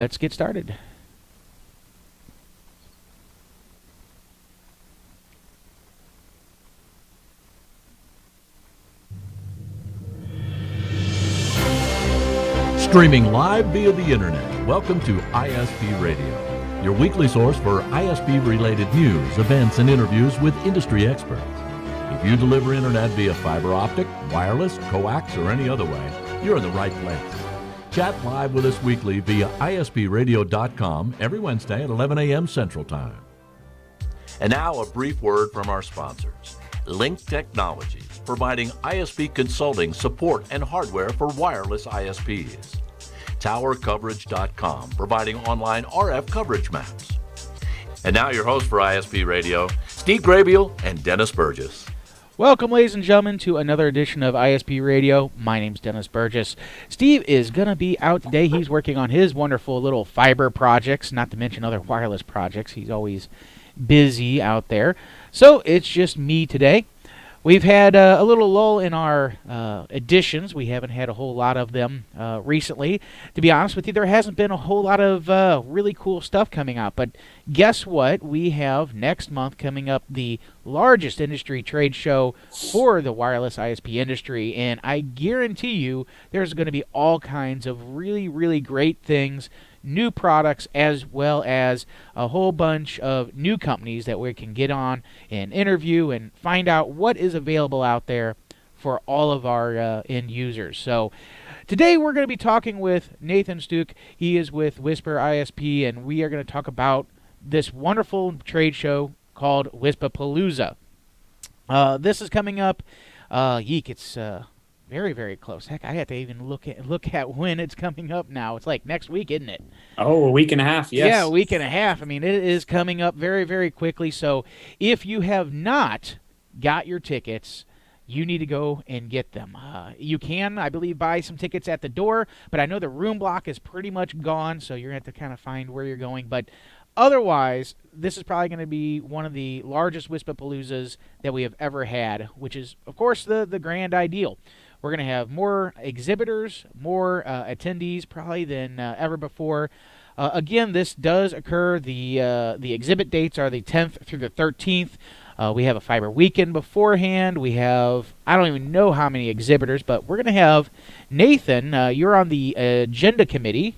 Let's get started. Streaming live via the internet. Welcome to ISP Radio, your weekly source for ISP-related news, events, and interviews with industry experts. If you deliver internet via fiber optic, wireless, coax, or any other way, you're in the right place. Chat live with us weekly via ispradio.com every Wednesday at 11 a.m. Central Time. And now a brief word from our sponsors. Link Technologies, providing ISP consulting, support, and hardware for wireless ISPs. TowerCoverage.com, providing online RF coverage maps. And now your host for ISP Radio, Steve Grabiel and Dennis Burgess. Welcome, ladies and gentlemen, to another edition of ISP Radio. My name's Dennis Burgess. Steve is going to be out today. He's working on his wonderful little fiber projects, not to mention other wireless projects. He's always busy out there. So it's just me today. We've had a little lull in our editions. We haven't had a whole lot of them recently. To be honest with you, there hasn't been a whole lot of really cool stuff coming out. But guess what? We have next month coming up the largest industry trade show for the wireless ISP industry. And I guarantee you there's going to be all kinds of really, really great things, new products, as well as a whole bunch of new companies that we can get on and interview and find out what is available out there for all of our end users. So today we're going to be talking with Nathan Stooke. He is with Whisper ISP, and we are going to talk about this wonderful trade show called WISPAPALOOZA. This is coming up. It's very, very close. Heck, I have to even look at when it's coming up now. It's like next week, isn't it? Oh, a week and a half, yes. Yeah, a week and a half. I mean, it is coming up very, very quickly. So if you have not got your tickets, you need to go and get them. You can, I believe, buy some tickets at the door, but I know the room block is pretty much gone, so you're going to have to kind of find where you're going. But otherwise, this is probably going to be one of the largest WISPAPALOOZAs that we have ever had, which is, of course, the grand ideal. We're going to have more exhibitors, more attendees probably than ever before. Again, this does occur. The exhibit dates are the 10th through the 13th. We have a fiber weekend beforehand. We have, I don't even know how many exhibitors, but we're going to have Nathan. You're on the agenda committee,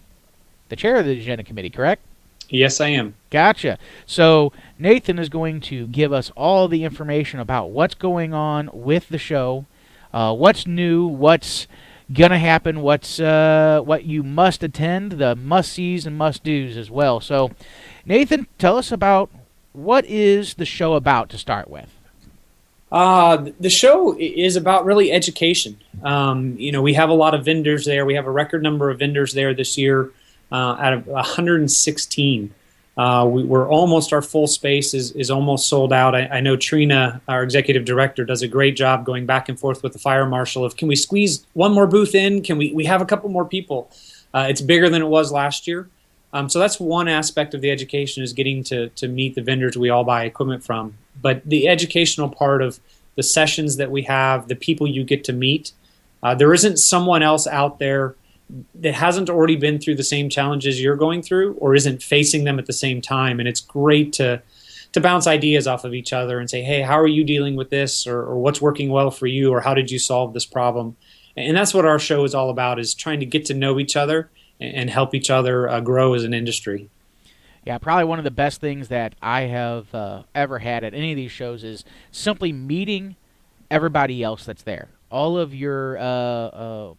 the chair of the agenda committee, correct? Yes, I am. Gotcha. So Nathan is going to give us all the information about what's going on with the show. What's new, what's going to happen, what you must attend, the must-sees and must-dos as well. So, Nathan, tell us about what is the show about to start with? The show is about really education. We have a lot of vendors there. We have a record number of vendors there this year out of 116. We're almost, our full space is almost sold out. I know Trina, our executive director, does a great job going back and forth with the fire marshal of, can we squeeze one more booth in? Can we have a couple more people? It's bigger than it was last year. So that's one aspect of the education, is getting to meet the vendors we all buy equipment from. But the educational part of the sessions that we have, the people you get to meet, there isn't someone else out there that hasn't already been through the same challenges you're going through or isn't facing them at the same time. And it's great to bounce ideas off of each other and say, hey, how are you dealing with this? Or what's working well for you? Or how did you solve this problem? And that's what our show is all about, is trying to get to know each other and help each other grow as an industry. Yeah, probably one of the best things that I have ever had at any of these shows is simply meeting everybody else that's there. All of your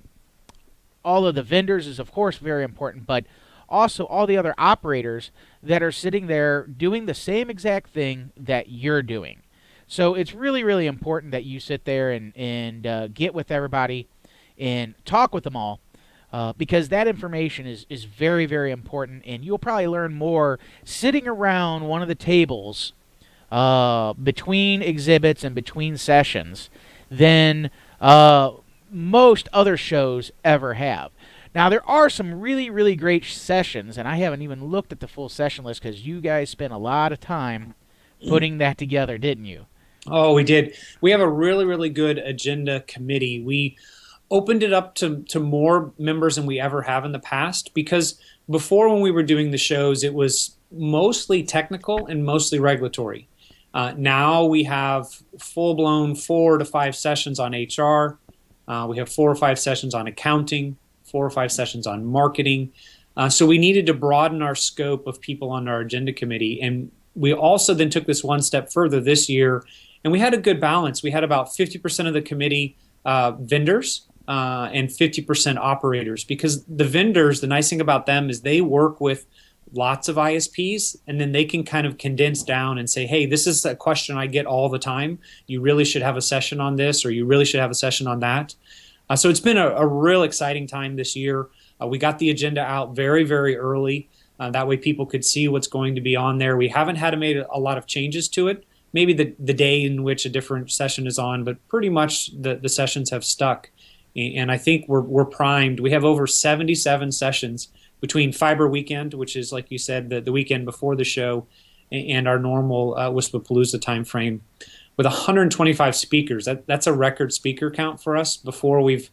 all of the vendors is, of course, very important, but also all the other operators that are sitting there doing the same exact thing that you're doing. So it's really, really important that you sit there and get with everybody and talk with them all, because that information is very, very important, and you'll probably learn more sitting around one of the tables between exhibits and between sessions than most other shows ever have. Now, there are some really, really great sessions, and I haven't even looked at the full session list because you guys spent a lot of time putting that together, didn't you? Oh, we did. We have a really, really good agenda committee. We opened it up to more members than we ever have in the past, because before, when we were doing the shows, it was mostly technical and mostly regulatory. Now we have full-blown 4 to 5 sessions on HR. We have 4 or 5 sessions on accounting, 4 or 5 sessions on marketing. So we needed to broaden our scope of people on our agenda committee. And we also then took this one step further this year, and we had a good balance. We had about 50% of the committee vendors and 50% operators, because the vendors, the nice thing about them is they work with lots of ISPs, and then they can kind of condense down and say, hey, this is a question I get all the time. You really should have a session on this, or you really should have a session on that. So it's been a real exciting time this year. We got the agenda out very, very early. That way people could see what's going to be on there. We haven't had to make a lot of changes to it. Maybe the day in which a different session is on, but pretty much the sessions have stuck. And I think we're primed. We have over 77 sessions between Fiber Weekend, which is, like you said, the weekend before the show, and our normal WISPAPALOOZA timeframe, with 125 speakers. That's a record speaker count for us. Before, we've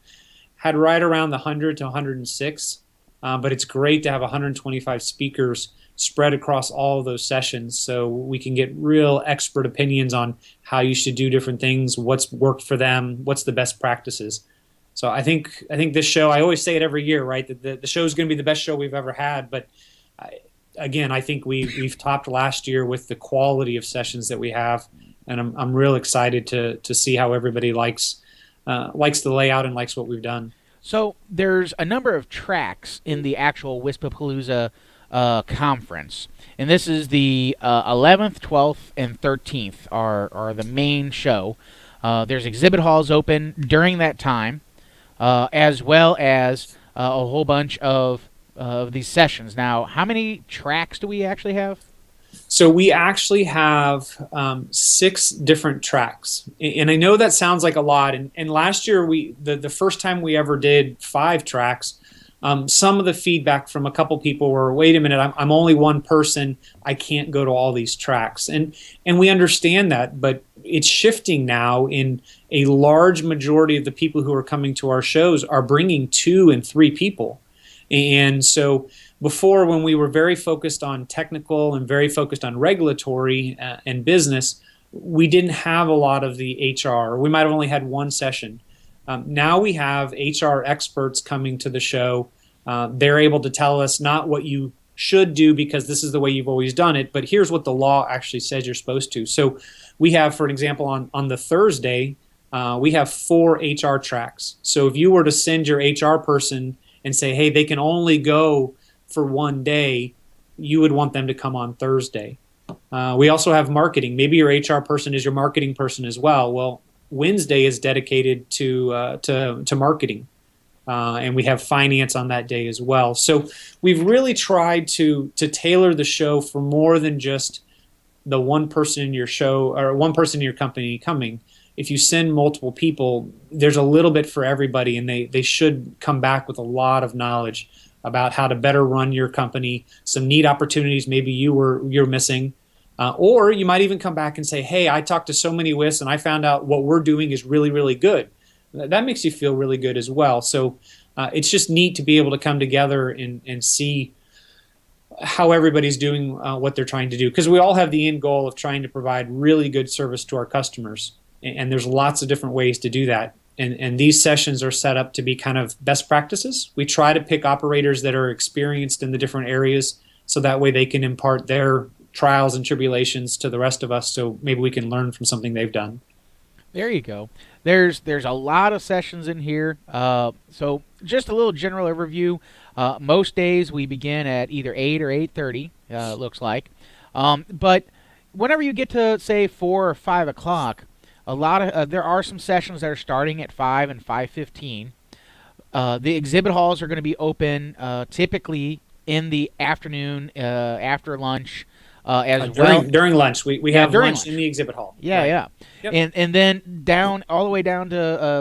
had right around the 100 to 106, but it's great to have 125 speakers spread across all of those sessions, so we can get real expert opinions on how you should do different things, what's worked for them, what's the best practices. So I think this show, I always say it every year, right? That the show is going to be the best show we've ever had. But again, I think we've topped last year with the quality of sessions that we have, and I'm real excited to see how everybody likes the layout and likes what we've done. So there's a number of tracks in the actual WISPAPALOOZA conference, and this is the 11th, 12th, and 13th are the main show. There's exhibit halls open during that time, as well as a whole bunch of these sessions. Now, how many tracks do we actually have? So we actually have 6 different tracks, and I know that sounds like a lot. And last year, the first time we ever did 5 tracks, some of the feedback from a couple people were, "Wait a minute, I'm only one person. I can't go to all these tracks." And we understand that, but it's shifting now. In a large majority of the people who are coming to our shows are bringing 2 and 3 people. And so before, when we were very focused on technical and very focused on regulatory and business, we didn't have a lot of the HR. We might have only had 1 session. Now we have HR experts coming to the show. They're able to tell us not what you should do because this is the way you've always done it, but here's what the law actually says you're supposed to. So we have, for an example, on the Thursday, we have 4 HR tracks. So if you were to send your HR person and say, hey, they can only go for 1 day, you would want them to come on Thursday. We also have marketing. Maybe your HR person is your marketing person as well. Well, Wednesday is dedicated to marketing, and we have finance on that day as well. So we've really tried to tailor the show for more than just the one person in your show or one person in your company coming. If you send multiple people, there's a little bit for everybody, and they should come back with a lot of knowledge about how to better run your company, some neat opportunities maybe you're missing. Or you might even come back and say, hey, I talked to so many WISPs and I found out what we're doing is really, really good. That makes you feel really good as well. So it's just neat to be able to come together and see how everybody's doing what they're trying to do. Because we all have the end goal of trying to provide really good service to our customers. And there's lots of different ways to do that. And these sessions are set up to be kind of best practices. We try to pick operators that are experienced in the different areas, so that way they can impart their trials and tribulations to the rest of us, so maybe we can learn from something they've done. There you go. There's a lot of sessions in here. So just a little general overview. Most days we begin at either 8 or 8:30, it looks like. But whenever you get to, say, 4 or 5 o'clock, a lot of there are some sessions that are starting at 5 and 5:15. The exhibit halls are going to be open typically in the afternoon after lunch. During lunch, we have lunch in the exhibit hall. Yeah, right. yeah. Yep. And then down all the way down to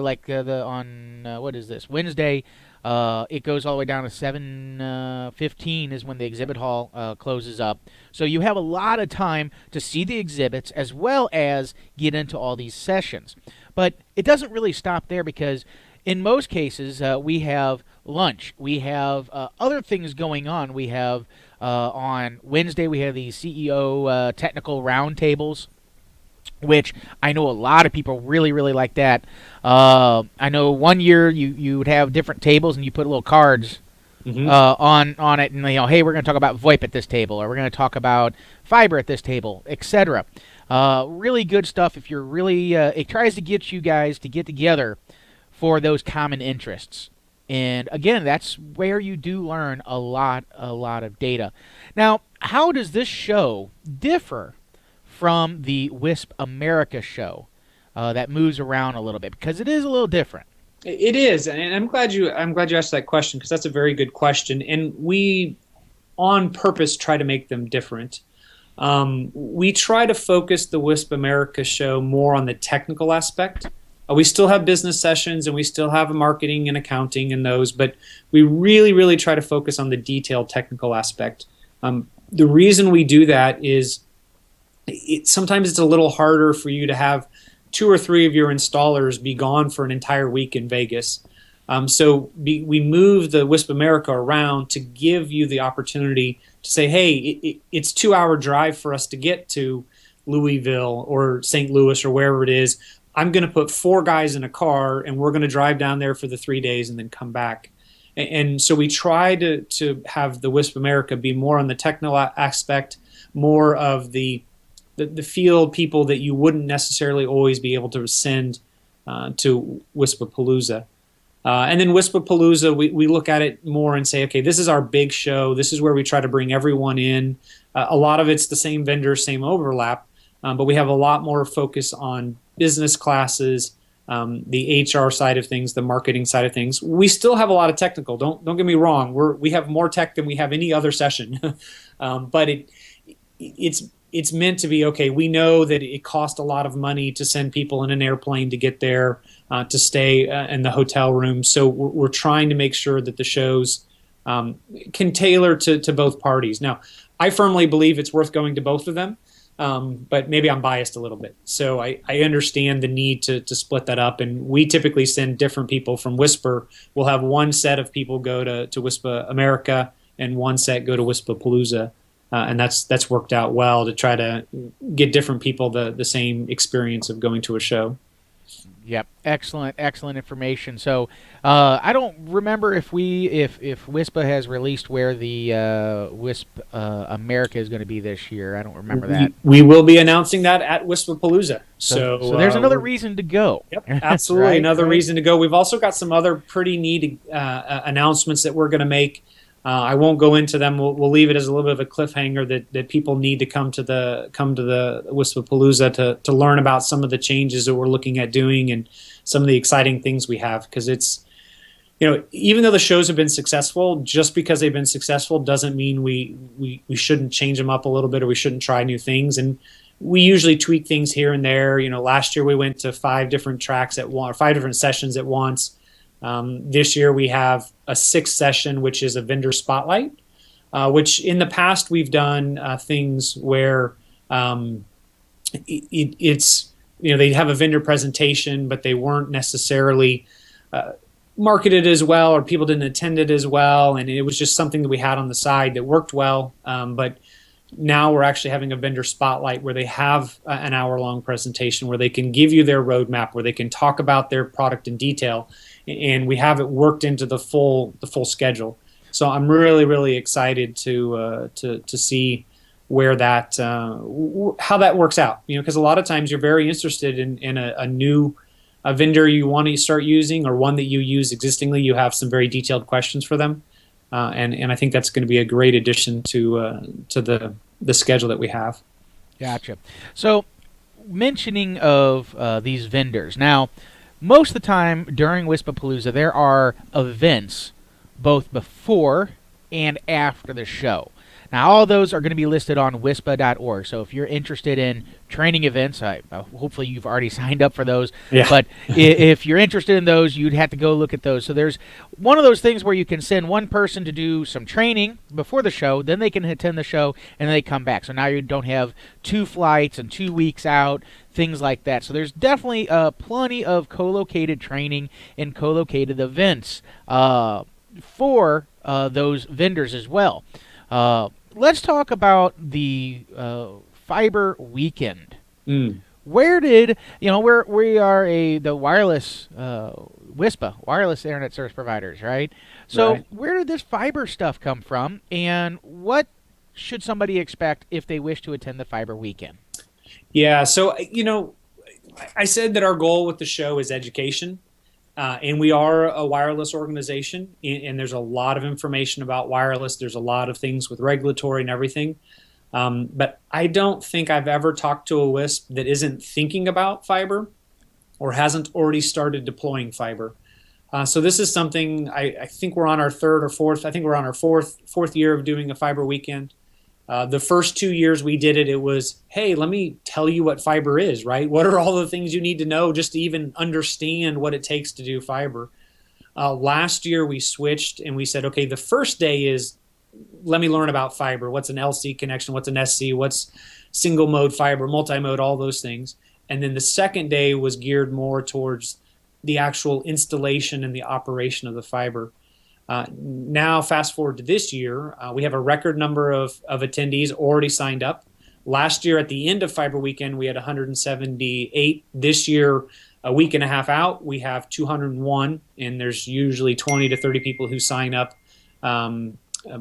what is this, Wednesday? It goes all the way down to 7:15 is when the exhibit hall closes up. So you have a lot of time to see the exhibits as well as get into all these sessions. But it doesn't really stop there, because in most cases, we have lunch. We have other things going on. We have on Wednesday, we have the CEO technical roundtables, which I know a lot of people really, really like that. I know one year you would have different tables and you put little cards on it, and hey, we're going to talk about VoIP at this table, or we're going to talk about fiber at this table, etc. Really good stuff. If you're really, it tries to get you guys to get together for those common interests. And again, that's where you do learn a lot of data. Now, how does this show differ from the WISP America show that moves around a little bit? Because it is a little different. It is, and I'm glad you asked that question, because that's a very good question, and we on purpose try to make them different. We try to focus the WISP America show more on the technical aspect. We still have business sessions and we still have marketing and accounting and those, but we really try to focus on the detailed technical aspect. The reason we do that is sometimes it's a little harder for you to have 2 or 3 of your installers be gone for an entire week in Vegas. So we move the WISP America around to give you the opportunity to say, hey, it's 2-hour drive for us to get to Louisville or St. Louis or wherever it is. I'm going to put 4 guys in a car and we're going to drive down there for the 3 days and then come back. And so we try to have the WISP America be more on the technical aspect, more of the field people that you wouldn't necessarily always be able to send to WISPAPALOOZA. And then WISPAPALOOZA, we look at it more and say, okay, this is our big show. This is where we try to bring everyone in. A lot of it's the same vendors, same overlap, but we have a lot more focus on business classes, the HR side of things, the marketing side of things. We still have a lot of technical. Don't get me wrong. We have more tech than we have any other session, but it's meant to be, okay, we know that it costs a lot of money to send people in an airplane to get there, to stay in the hotel room. So we're trying to make sure that the shows can tailor to both parties. Now, I firmly believe it's worth going to both of them, but maybe I'm biased a little bit. So I understand the need to split that up. And we typically send different people from WISPR. We'll have one set of people go to WISPA America and one set go to WISPAPALOOZA. And that's worked out well to try to get different people the same experience of going to a show. Yep, excellent information. So I don't remember if WISPA has released where the WISP America is going to be this year. I don't remember that. We will be announcing that at WISPAPALOOZA. So there's another reason to go. Yep, absolutely, right, another reason to go. We've also got some other pretty neat announcements that we're going to make. I won't go into them. We'll leave it as a little bit of a cliffhanger that people need to come to the WISPAPALOOZA to learn about some of the changes that we're looking at doing and some of the exciting things we have. Because it's, even though the shows have been successful, just because they've been successful doesn't mean we shouldn't change them up a little bit or we shouldn't try new things. And we usually tweak things here and there. Last year we went to 5 different tracks at once, or 5 different sessions at once. This year we have a 6th session, which is a vendor spotlight, which in the past we've done things where it's they have a vendor presentation, but they weren't necessarily marketed as well, or people didn't attend it as well, and it was just something that we had on the side that worked well. But now we're actually having a vendor spotlight where they have an hour-long presentation where they can give you their roadmap, where they can talk about their product in detail. And we have it worked into the full schedule. So I'm really excited to see where that how that works out. Because a lot of times you're very interested in a new vendor you want to start using, or one that you use existingly. You have some very detailed questions for them, and I think that's going to be a great addition to the schedule that we have. Gotcha. So mentioning of these vendors now. Most of the time during WISPAPALOOZA, there are events both before and after the show. Now, all those are going to be listed on WISPA.org. So if you're interested in training events, hopefully you've already signed up for those. Yeah. But if you're interested in those, you'd have to go look at those. So there's one of those things where you can send one person to do some training before the show, then they can attend the show, and then they come back. So now you don't have 2 flights and 2 weeks out, things like that. So there's definitely plenty of co-located training and co-located events for those vendors as well. Let's talk about the Fiber Weekend. Where did we are the wireless WISPA, wireless internet service providers, right? So Right. where did this fiber stuff come from, and what should somebody expect if they wish to attend the Fiber Weekend? Yeah, so I said that our goal with the show is education, and we are a wireless organization, and there's a lot of information about wireless. There's a lot of things with regulatory and everything, but I don't think I've ever talked to a WISP that isn't thinking about fiber or hasn't already started deploying fiber. So this is something I think we're on our third or fourth. I think we're on our fourth year of doing a Fiber Weekend. The first 2 years we did it, it was, hey, let me tell you what fiber is, right? What are all the things you need to know just to even understand what it takes to do fiber? Last year we switched and we said, okay, the first day is, let me learn about fiber. What's an LC connection? What's an SC? What's single mode fiber, multi-mode, all those things. And then the second day was geared more towards the actual installation and the operation of the fiber. Now, fast forward to this year, we have a record number of attendees already signed up. Last year, at the end of Fiber Weekend, we had 178. This year, a week and a half out, we have 201, and there's usually 20 to 30 people who sign up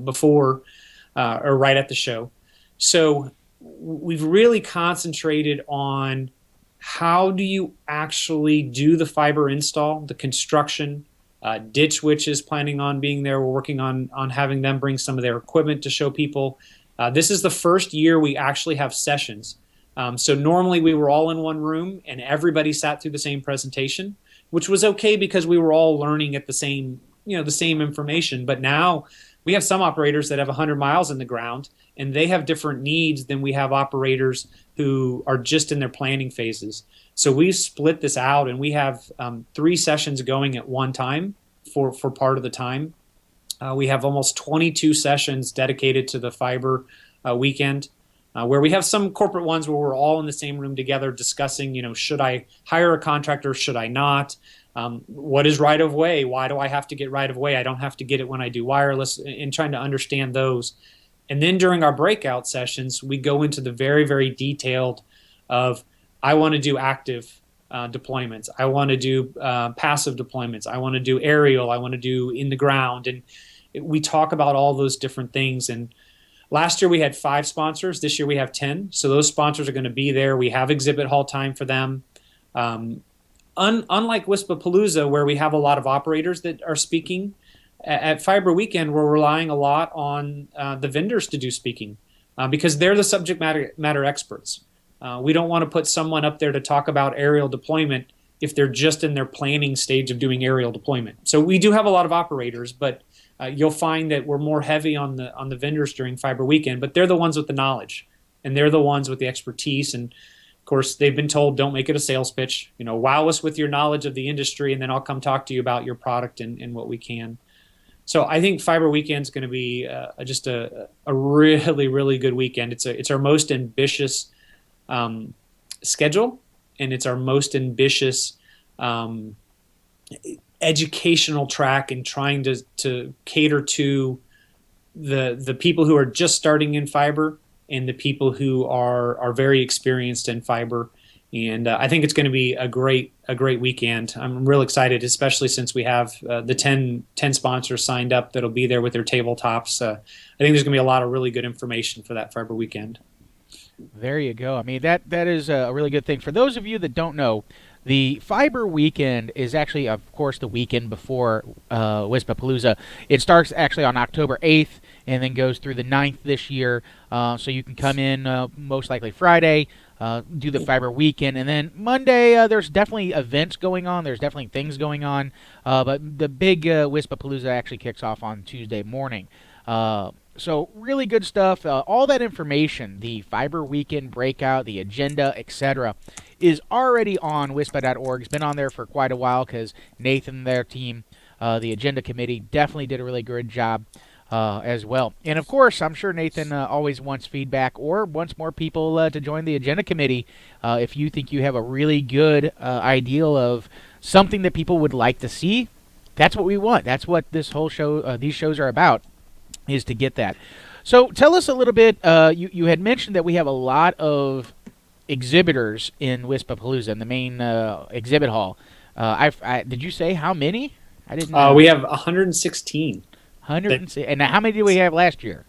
before or right at the show. So we've really concentrated on how do you actually do the fiber install, the construction. Ditch Witch is planning on being there. We're working on having them bring some of their equipment to show people. This is the first year we actually have sessions. So normally we were all in one room and everybody sat through the same presentation, which was okay because we were all learning at the same information. But now we have some operators that have 100 miles in the ground and they have different needs than we have operators who are just in their planning phases. So we split this out and we have 3 sessions going at one time for part of the time. We have almost 22 sessions dedicated to the Fiber Weekend, where we have some corporate ones where we're all in the same room together discussing, should I hire a contractor? Should I not? What is right of way? Why do I have to get right of way? I don't have to get it when I do wireless, and trying to understand those. And then during our breakout sessions, we go into the very, very detailed of, I want to do active deployments. I want to do passive deployments. I want to do aerial. I want to do in the ground. And we talk about all those different things. And last year we had 5 sponsors. This year we have 10. So those sponsors are going to be there. We have exhibit hall time for them. Unlike WISPAPALOOZA, where we have a lot of operators that are speaking, at Fiber Weekend, we're relying a lot on the vendors to do speaking because they're the subject matter experts. We don't want to put someone up there to talk about aerial deployment if they're just in their planning stage of doing aerial deployment. So we do have a lot of operators, but you'll find that we're more heavy on the vendors during Fiber Weekend, but they're the ones with the knowledge and they're the ones with the expertise. And of course, they've been told, don't make it a sales pitch. Wow us with your knowledge of the industry, and then I'll come talk to you about your product and what we can. So I think Fiber Weekend is going to be just a really, really good weekend. It's our most ambitious schedule, and it's our most ambitious educational track in trying to cater to the people who are just starting in fiber and the people who are very experienced in fiber. And I think it's going to be a great weekend. I'm real excited, especially since we have the 10 sponsors signed up that'll be there with their tabletops. I think there's going to be a lot of really good information for that Fiber Weekend. There you go. I mean, that is a really good thing. For those of you that don't know, the Fiber Weekend is actually, of course, the weekend before WISPAPALOOZA. It starts actually on October 8th and then goes through the 9th this year. So you can come in most likely Friday, do the Fiber Weekend, and then Monday there's definitely events going on. There's definitely things going on. But the big WISPAPALOOZA actually kicks off on Tuesday morning. So really good stuff. All that information, the Fiber Weekend breakout, the agenda, etc., is already on WISPA.org. It's been on there for quite a while because Nathan and their team, the agenda committee, definitely did a really good job as well. And of course, I'm sure Nathan always wants feedback or wants more people to join the agenda committee. If you think you have a really good ideal of something that people would like to see, that's what we want. That's what this whole show, these shows are about, is to get that. So tell us a little bit. You had mentioned that we have a lot of exhibitors in WISPAPALOOZA, in the main exhibit hall. Did you say how many? I didn't know. We have 116. 106. And how many did we have last year?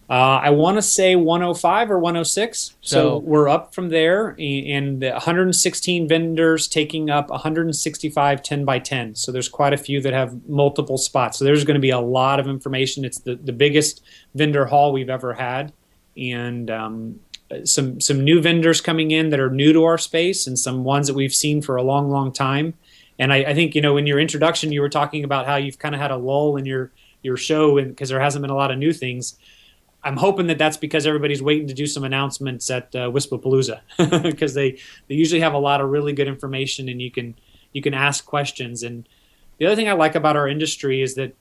I want to say 105 or 106. So we're up from there, and the 116 vendors taking up 165 10 by 10. So there's quite a few that have multiple spots. So there's going to be a lot of information. It's the biggest vendor hall we've ever had, and some new vendors coming in that are new to our space, and some ones that we've seen for a long, long time. And I think, in your introduction, you were talking about how you've kind of had a lull in your show because there hasn't been a lot of new things. I'm hoping that that's because everybody's waiting to do some announcements at WISPAPALOOZA because they usually have a lot of really good information, and you can ask questions. And the other thing I like about our industry is that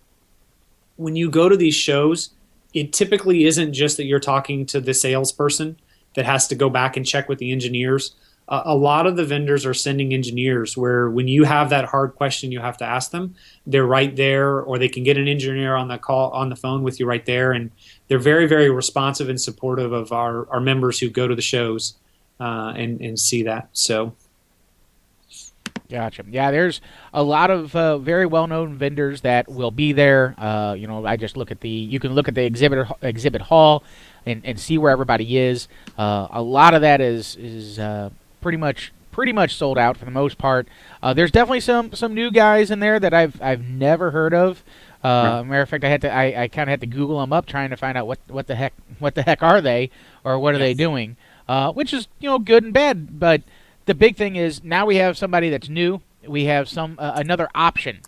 when you go to these shows, it typically isn't just that you're talking to the salesperson that has to go back and check with the engineers. A lot of the vendors are sending engineers where when you have that hard question you have to ask them, they're right there, or they can get an engineer on the phone with you right there, and they're very, very responsive and supportive of our members who go to the shows and see that. So, gotcha. Yeah, there's a lot of very well-known vendors that will be there. I just look at you can look at the exhibit hall and see where everybody is. A lot of that is pretty much sold out for the most part. There's definitely some new guys in there that I've never heard of. Matter of fact, I kind of had to Google them up trying to find out what the heck are they, or what are they doing, which is good and bad. But the big thing is now we have somebody that's new. We have another option.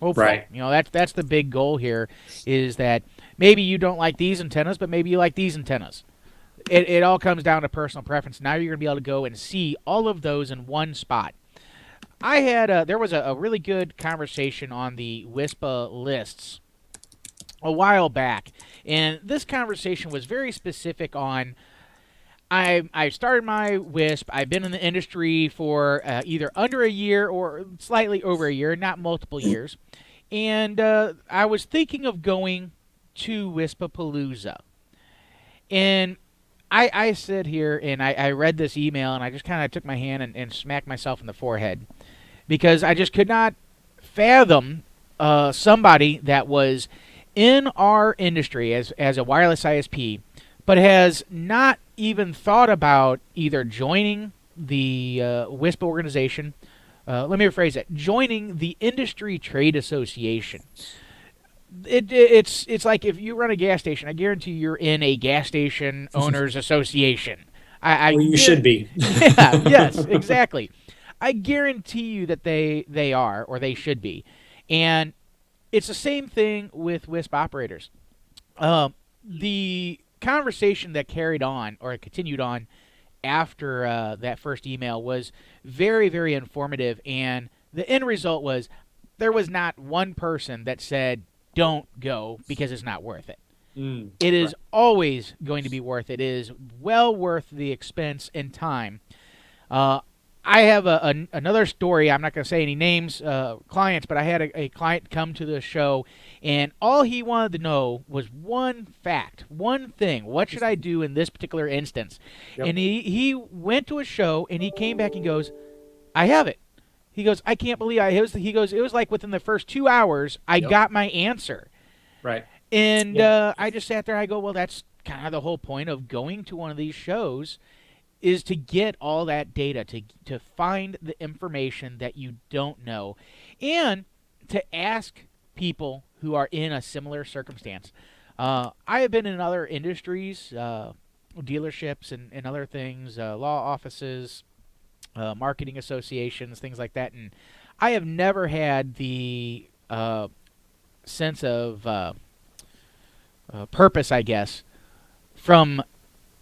Hopefully, right. That's the big goal here, is that maybe you don't like these antennas, but maybe you like these antennas. It all comes down to personal preference. Now you're going to be able to go and see all of those in one spot. There was a really good conversation on the WISPA lists a while back, and this conversation was very specific on, I started my WISP. I've been in the industry for either under a year or slightly over a year, not multiple years, and I was thinking of going to WISPAPALOOZA. And I sit here and I read this email, and I just kind of took my hand and smacked myself in the forehead, because I just could not fathom somebody that was in our industry as a wireless ISP, but has not even thought about either joining the WISPA organization. Let me rephrase that: joining the industry trade association. It's like if you run a gas station, I guarantee you're in a gas station owners association. You should be. Yeah, yes, exactly. I guarantee you that they are, or they should be. And it's the same thing with WISP operators. The conversation that carried on or continued on after that first email was very, very informative, and the end result was there was not one person that said, don't go because it's not worth it. It is always going to be worth it. It is well worth the expense and time. I have another story. I'm not going to say any names, clients, but I had a client come to the show, and all he wanted to know was one fact, one thing. What should I do in this particular instance? Yep. And he went to a show, and he came back and goes, I have it. He goes, I can't believe he goes, it was like within the first 2 hours, I got my answer. Right. And I just sat there. I go, well, that's kind of the whole point of going to one of these shows, is to get all that data, to find the information that you don't know, and to ask people who are in a similar circumstance. I have been in other industries, dealerships and other things, law offices, marketing associations, things like that, and I have never had the sense of purpose, I guess, from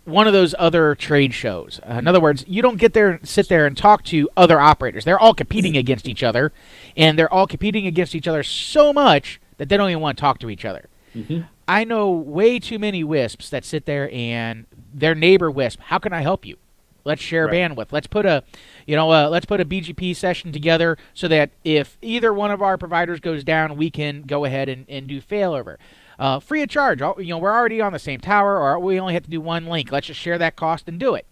one of those other trade shows. In other words, you don't sit there and talk to other operators. They're all competing against each other, and they're all competing against each other so much that they don't even want to talk to each other. Mm-hmm. I know way too many WISPs that sit there and their neighbor WISP, how can I help you? Let's share bandwidth. Let's put a BGP session together so that if either one of our providers goes down, we can go ahead and do failover. Free of charge. We're already on the same tower, or we only have to do one link. Let's just share that cost and do it.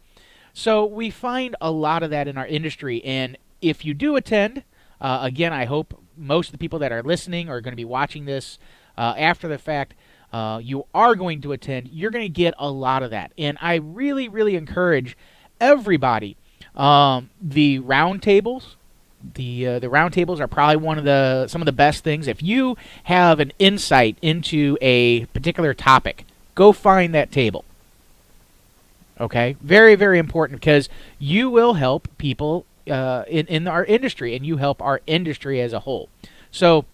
So we find a lot of that in our industry. And if you do attend, again, I hope most of the people that are listening are going to be watching this after the fact. You are going to attend. You're going to get a lot of that. And I really, really encourage everybody. The roundtables. The roundtables are probably some of the best things. If you have an insight into a particular topic, go find that table. Okay? Very, very important, because you will help people in our industry, and you help our industry as a whole. So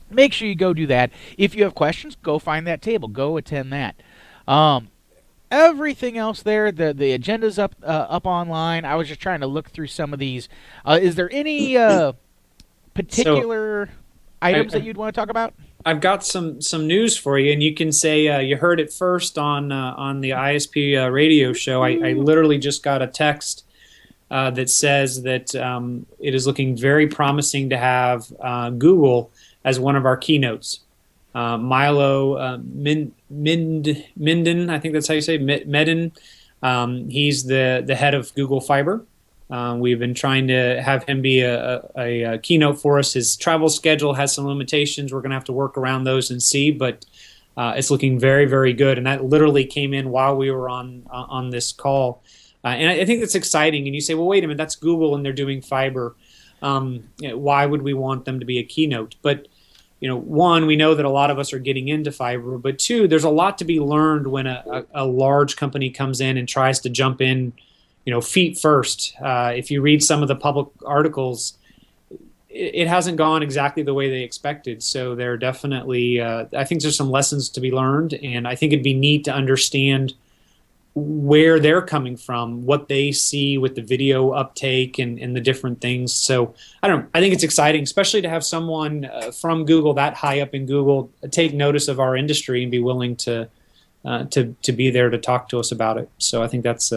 make sure you go do that. If you have questions, go find that table. Go attend that. Everything else there, the agenda's up online. I was just trying to look through some of these. Is there any particular items that you'd want to talk about? I've got some news for you, and you can say you heard it first on the ISP radio show. I literally just got a text that says that it is looking very promising to have Google as one of our keynotes. Milo Minden, I think that's how you say Medin. He's the head of Google Fiber. We've been trying to have him be a keynote for us. His travel schedule has some limitations. We're going to have to work around those and see, but it's looking very, very good. And that literally came in while we were on this call. And I think that's exciting. And you say, well, wait a minute, that's Google and they're doing fiber. Why would we want them to be a keynote? But one, we know that a lot of us are getting into fiber, but two, there's a lot to be learned when a large company comes in and tries to jump in, feet first. If you read some of the public articles, it hasn't gone exactly the way they expected. So there are definitely, I think there's some lessons to be learned, and I think it'd be neat to understand where they're coming from, what they see with the video uptake and the different things. So I think it's exciting, especially to have someone from Google that high up in Google take notice of our industry and be willing to be there to talk to us about it. So I think that's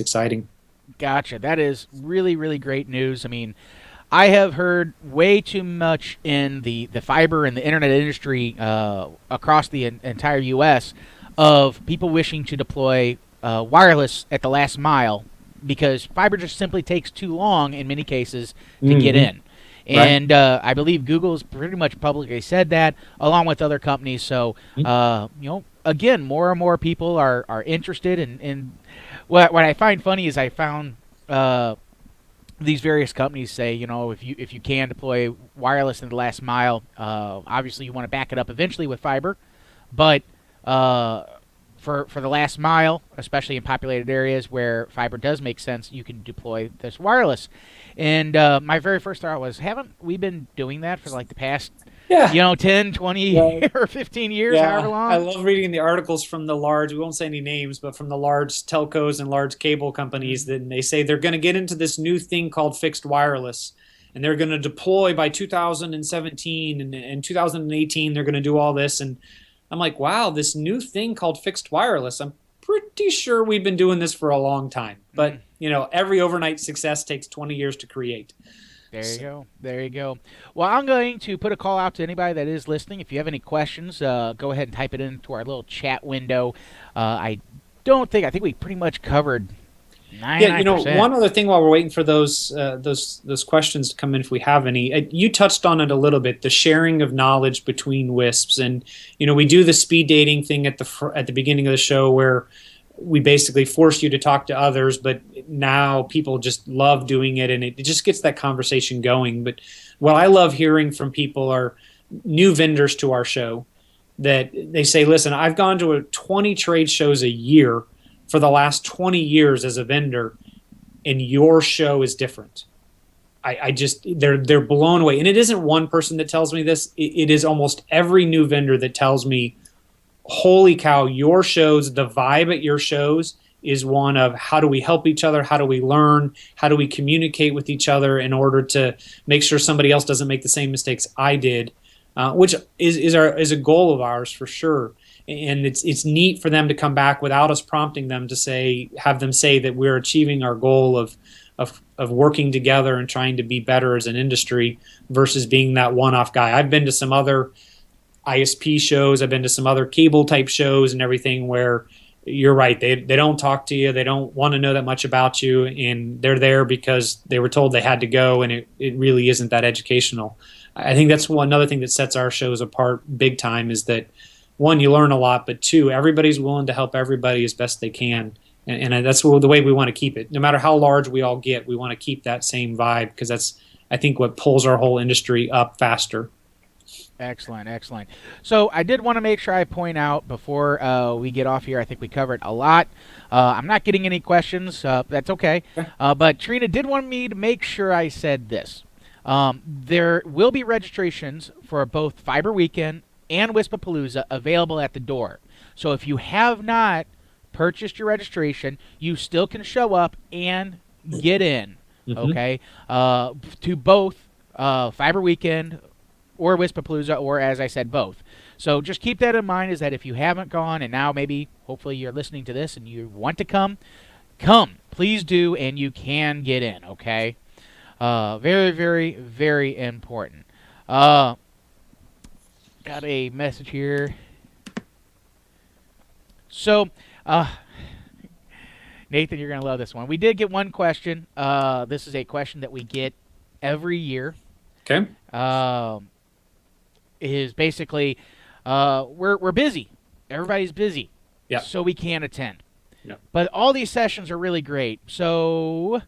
exciting. Gotcha. That is really, really great news. I mean, I have heard way too much in the fiber and the internet industry across the entire U.S. of people wishing to deploy wireless at the last mile because fiber just simply takes too long in many cases to get in. And I believe Google's pretty much publicly said that, along with other companies. So, again, more and more people are interested in what I find funny is I found these various companies say, if you can deploy wireless in the last mile, obviously you want to back it up eventually with fiber, but for the last mile, especially in populated areas where fiber does make sense, you can deploy this wireless. And my very first thought was, haven't we been doing that for like the past 10, 20 or 15 years, however long? I love reading the articles from the large, we won't say any names, but from the large telcos and large cable companies that they say they're going to get into this new thing called fixed wireless. And they're going to deploy by 2017 and in 2018, they're going to do all this. And I'm like, wow, this new thing called fixed wireless, I'm pretty sure we've been doing this for a long time. But, every overnight success takes 20 years to create. There you go. There you go. Well, I'm going to put a call out to anybody that is listening. If you have any questions, go ahead and type it into our little chat window. I think we pretty much covered 99%. Yeah, one other thing while we're waiting for those questions to come in, if we have any, you touched on it a little bit, the sharing of knowledge between WISPs, and we do the speed dating thing at the beginning of the show where we basically force you to talk to others, but now people just love doing it, and it just gets that conversation going. But what I love hearing from people are new vendors to our show that they say, listen, I've gone to 20 trade shows a year for the last 20 years as a vendor, and your show is different. They're blown away. And it isn't one person that tells me this. It is almost every new vendor that tells me, holy cow, your shows, the vibe at your shows is one of how do we help each other? How do we learn? How do we communicate with each other in order to make sure somebody else doesn't make the same mistakes I did, which is a goal of ours for sure. And it's neat for them to come back without us prompting them to have them say that we're achieving our goal of working together and trying to be better as an industry versus being that one-off guy. I've been to some other ISP shows. I've been to some other cable type shows and everything where you're right. They don't talk to you. They don't want to know that much about you. And they're there because they were told they had to go, and it really isn't that educational. I think that's another thing that sets our shows apart big time is that, one, you learn a lot, but two, everybody's willing to help everybody as best they can. And that's the way we want to keep it. No matter how large we all get, we want to keep that same vibe because that's, I think, what pulls our whole industry up faster. Excellent, excellent. So I did want to make sure I point out before we get off here, I think we covered a lot. I'm not getting any questions. That's okay. But Trina did want me to make sure I said this. There will be registrations for both Fiber Weekend and WISPAPALOOZA available at the door. So if you have not purchased your registration, you still can show up and get in, okay, to both Fiber Weekend or WISPAPALOOZA, or as I said, both. So just keep that in mind, is that if you haven't gone and now maybe, hopefully you're listening to this and you want to come, please do, and you can get in, okay? Very, very, very important. Got a message here. So, Nathan, you're going to love this one. We did get one question. This is a question that we get every year. Okay. Is basically, we're busy. Everybody's busy. Yeah. So we can't attend. Yeah. But all these sessions are really great. So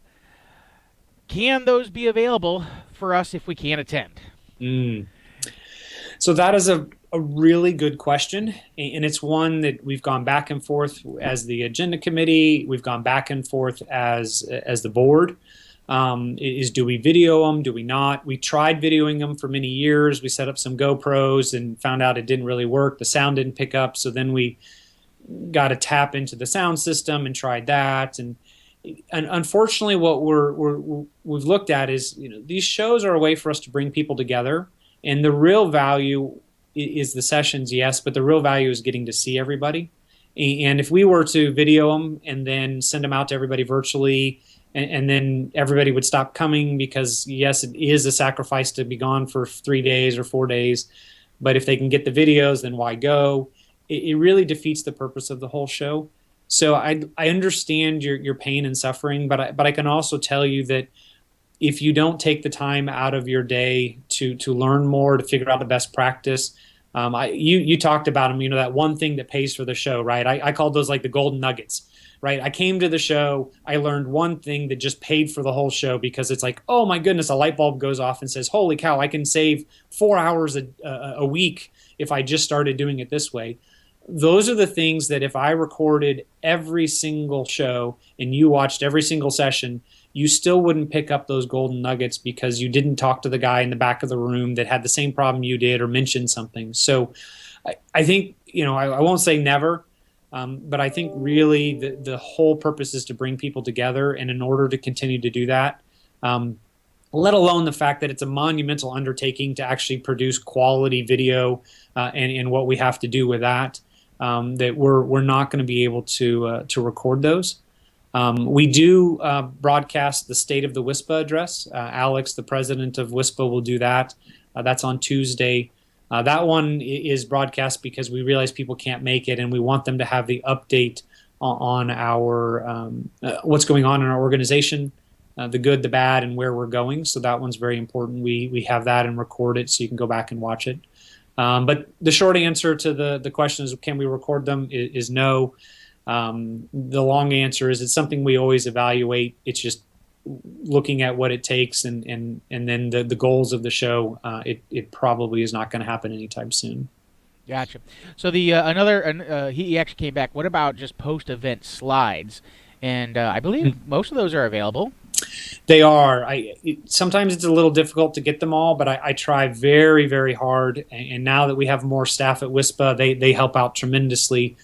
can those be available for us if we can't attend? So that is a really good question, and it's one that we've gone back and forth as the agenda committee. We've gone back and forth as the board. Do we video them? Do we not? We tried videoing them for many years. We set up some GoPros and found out it didn't really work. The sound didn't pick up, so then we got to tap into the sound system and tried that. And unfortunately, what we've looked at is, these shows are a way for us to bring people together, and the real value is the sessions, yes, but the real value is getting to see everybody. And if we were to video them and then send them out to everybody virtually, and then everybody would stop coming because, yes, it is a sacrifice to be gone for 3 days or 4 days. But if they can get the videos, then why go? It really defeats the purpose of the whole show. So I understand your pain and suffering, but I can also tell you that if you don't take the time out of your day to learn more, to figure out the best practice, you talked about them, that one thing that pays for the show, right? I called those like the golden nuggets, right? I came to the show, I learned one thing that just paid for the whole show because it's like, oh my goodness, a light bulb goes off and says, holy cow, I can save 4 hours a week if I just started doing it this way. Those are the things that if I recorded every single show and you watched every single session, you still wouldn't pick up those golden nuggets because you didn't talk to the guy in the back of the room that had the same problem you did or mentioned something. So I think, I won't say never, but I think really the whole purpose is to bring people together. And in order to continue to do that, let alone the fact that it's a monumental undertaking to actually produce quality video and what we have to do with that, that we're not going to be able to record those. We do broadcast the State of the WISPA address. Alex, the president of WISPA, will do that. That's on Tuesday. That one is broadcast because we realize people can't make it, and we want them to have the update on our what's going on in our organization, the good, the bad, and where we're going. So that one's very important. We have that and record it so you can go back and watch it. But the short answer to the question is, can we record them, is no. The long answer is it's something we always evaluate. It's just looking at what it takes and then the goals of the show. It probably is not going to happen anytime soon. Gotcha. So the he actually came back. What about just post-event slides? And I believe most of those are available. They are. Sometimes it's a little difficult to get them all, but I try very, very hard. And now that we have more staff at WISPA, they help out tremendously.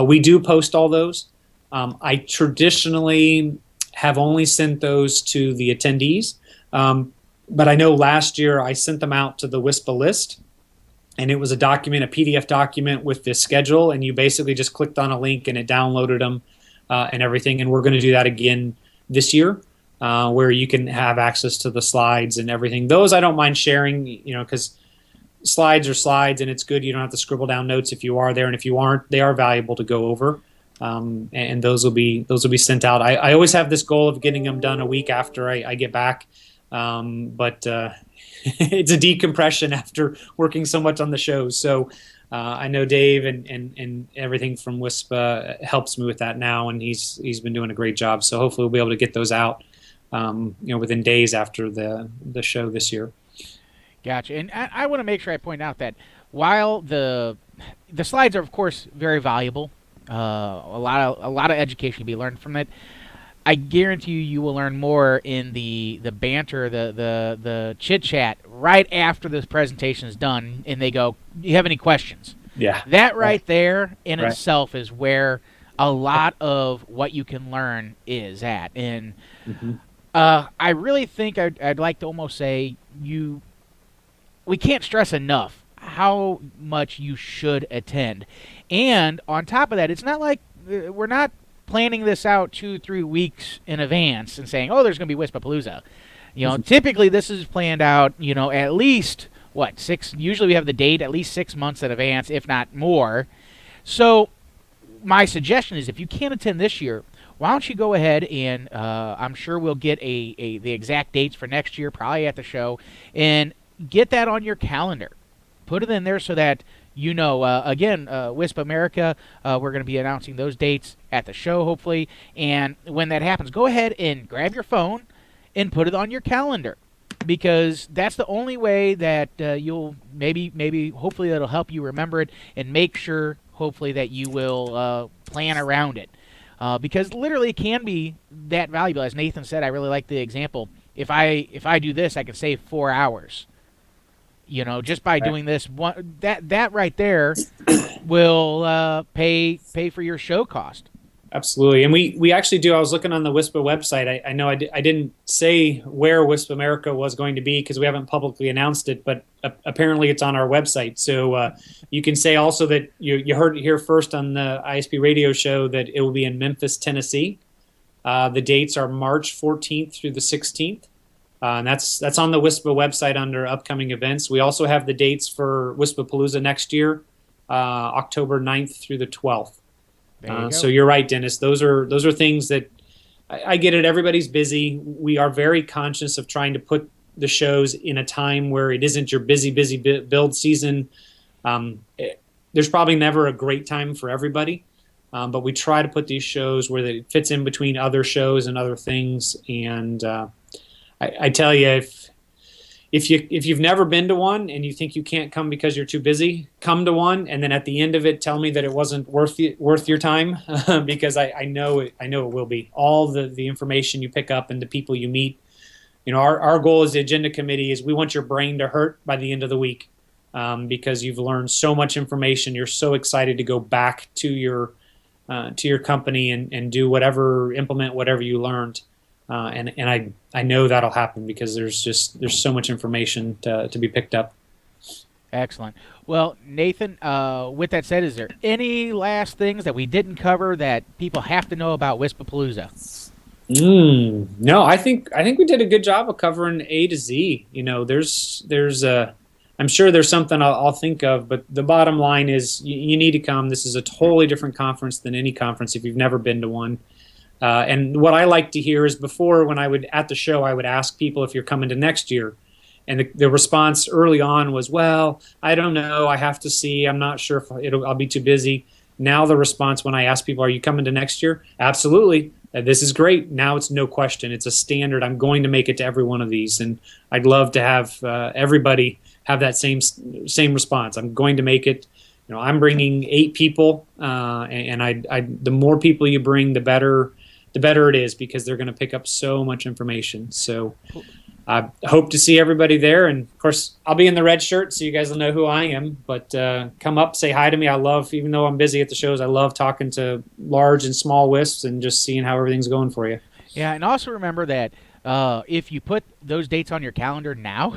We do post all those. I traditionally have only sent those to the attendees, but I know last year I sent them out to the WISPA list, and it was a document, a PDF document with this schedule, and you basically just clicked on a link and it downloaded them and everything. And we're going to do that again this year. Where you can have access to the slides and everything. Those I don't mind sharing, because slides are slides, and it's good. You don't have to scribble down notes if you are there, and if you aren't, they are valuable to go over. And those will be sent out. I always have this goal of getting them done a week after I get back, but it's a decompression after working so much on the shows. So I know Dave and everything from WISPA helps me with that now, and he's been doing a great job. So hopefully we'll be able to get those out. Within days after the show this year. Gotcha. And I want to make sure I point out that while the slides are of course very valuable, a lot of education can be learned from it. I guarantee you will learn more in the banter, the chit chat right after this presentation is done, and they go, "Do you have any questions?" Yeah. That right there in itself is where a lot of what you can learn is at. And I really think I'd like to almost say we can't stress enough how much you should attend. And on top of that, it's not like we're not planning this out 2-3 weeks in advance and saying, oh, there's going to be WISPAPALOOZA. Typically this is planned out, at least, 6, usually we have the date at least 6 months in advance, if not more. So my suggestion is if you can't attend this year, why don't you go ahead and I'm sure we'll get the exact dates for next year, probably at the show, and get that on your calendar. Put it in there so that again, WISP America, we're going to be announcing those dates at the show, hopefully. And when that happens, go ahead and grab your phone and put it on your calendar, because that's the only way that you'll hopefully that'll help you remember it and make sure, hopefully, that you will plan around it. Because literally it can be that valuable. As Nathan said, I really like the example. If I do this, I can save 4 hours. Just by doing this, that right there will pay for your show cost. Absolutely. And we actually do. I was looking on the WISPA website. I know I didn't say where WISPA America was going to be because we haven't publicly announced it, but apparently it's on our website. So you can say also that you heard it here first on the ISP radio show that it will be in Memphis, Tennessee. The dates are March 14th through the 16th. And that's on the WISPA website under upcoming events. We also have the dates for WISPAPALOOZA next year, October 9th through the 12th. So you're right, Dennis. Those are things that I get it. Everybody's busy. We are very conscious of trying to put the shows in a time where it isn't your busy build season. There's probably never a great time for everybody, but we try to put these shows where it fits in between other shows and other things. And I tell you, if you've never been to one and you think you can't come because you're too busy, come to one, and then at the end of it, tell me that it wasn't worth your time, because I know it will be. All the information you pick up and the people you meet. Our goal as the agenda committee is we want your brain to hurt by the end of the week, because you've learned so much information. You're so excited to go back to your company and implement whatever you learned. And I know that'll happen because there's so much information to be picked up. Excellent. Well, Nathan, with that said, is there any last things that we didn't cover that people have to know about WISPAPALOOZA? No, I think we did a good job of covering A to Z. I'm sure there's something I'll think of, but the bottom line is you need to come. This is a totally different conference than any conference if you've never been to one. And what I like to hear is before, when I would at the show, I would ask people if you're coming to next year. And the response early on was, well, I don't know. I have to see. I'm not sure if I'll be too busy. Now the response when I ask people, are you coming to next year? Absolutely. This is great. Now it's no question. It's a standard. I'm going to make it to every one of these. And I'd love to have everybody have that same response. I'm going to make it. I'm bringing 8 people. And the more people you bring, the better. the better it is, because they're going to pick up so much information. So I hope to see everybody there. And of course, I'll be in the red shirt, so you guys will know who I am. But come up, say hi to me. I love, even though I'm busy at the shows, I love talking to large and small WISPs and just seeing how everything's going for you. Yeah, and also remember that if you put those dates on your calendar now,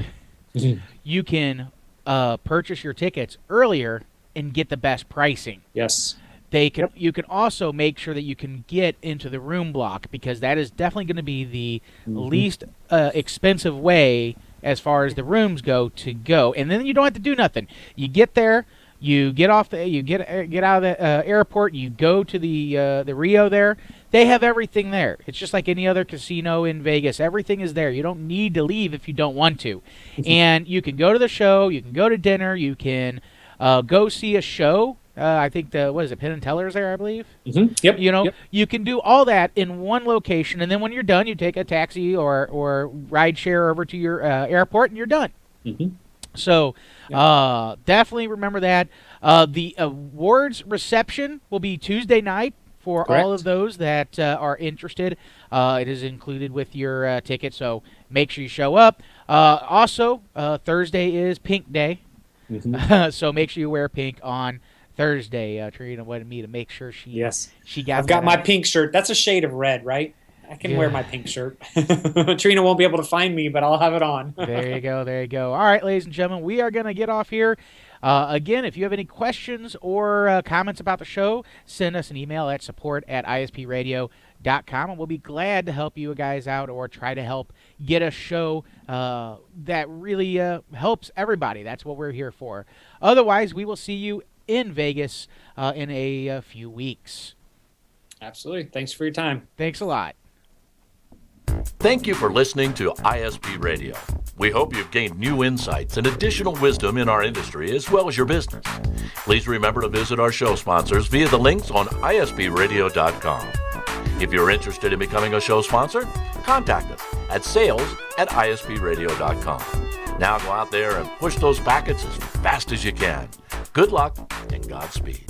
you can purchase your tickets earlier and get the best pricing. Yes. You can also make sure that you can get into the room block, because that is definitely going to be the least expensive way as far as the rooms go to go. And then you don't have to do nothing. You get there, you get off you get out of the airport, you go to the Rio there. They have everything there. It's just like any other casino in Vegas. Everything is there. You don't need to leave if you don't want to. And you can go to the show, you can go to dinner, you can go see a show. I think what is it, Penn and Teller's there, I believe. Yep. You can do all that in one location, and then when you're done, you take a taxi or ride share over to your airport, and you're done. So definitely remember that. The awards reception will be Tuesday night for all of those that are interested. It is included with your ticket, so make sure you show up. Also, Thursday is Pink Day, so make sure you wear pink on Thursday. Trina wanted me to make sure she got. I've got my pink shirt. That's a shade of red, right? I can wear my pink shirt. Trina won't be able to find me, but I'll have it on. There you go. There you go. All right, ladies and gentlemen, we are going to get off here. Again, if you have any questions or comments about the show, send us an email at support@ispradio.com, and we'll be glad to help you guys out or try to help get a show that really helps everybody. That's what we're here for. Otherwise, we will see you in Vegas in a few weeks. Absolutely. Thanks for your time. Thanks a lot. Thank you for listening to ISP Radio. We hope you've gained new insights and additional wisdom in our industry as well as your business. Please remember to visit our show sponsors via the links on ispradio.com. If you're interested in becoming a show sponsor, contact us at sales@ispradio.com. Now go out there and push those packets as fast as you can. Good luck and Godspeed.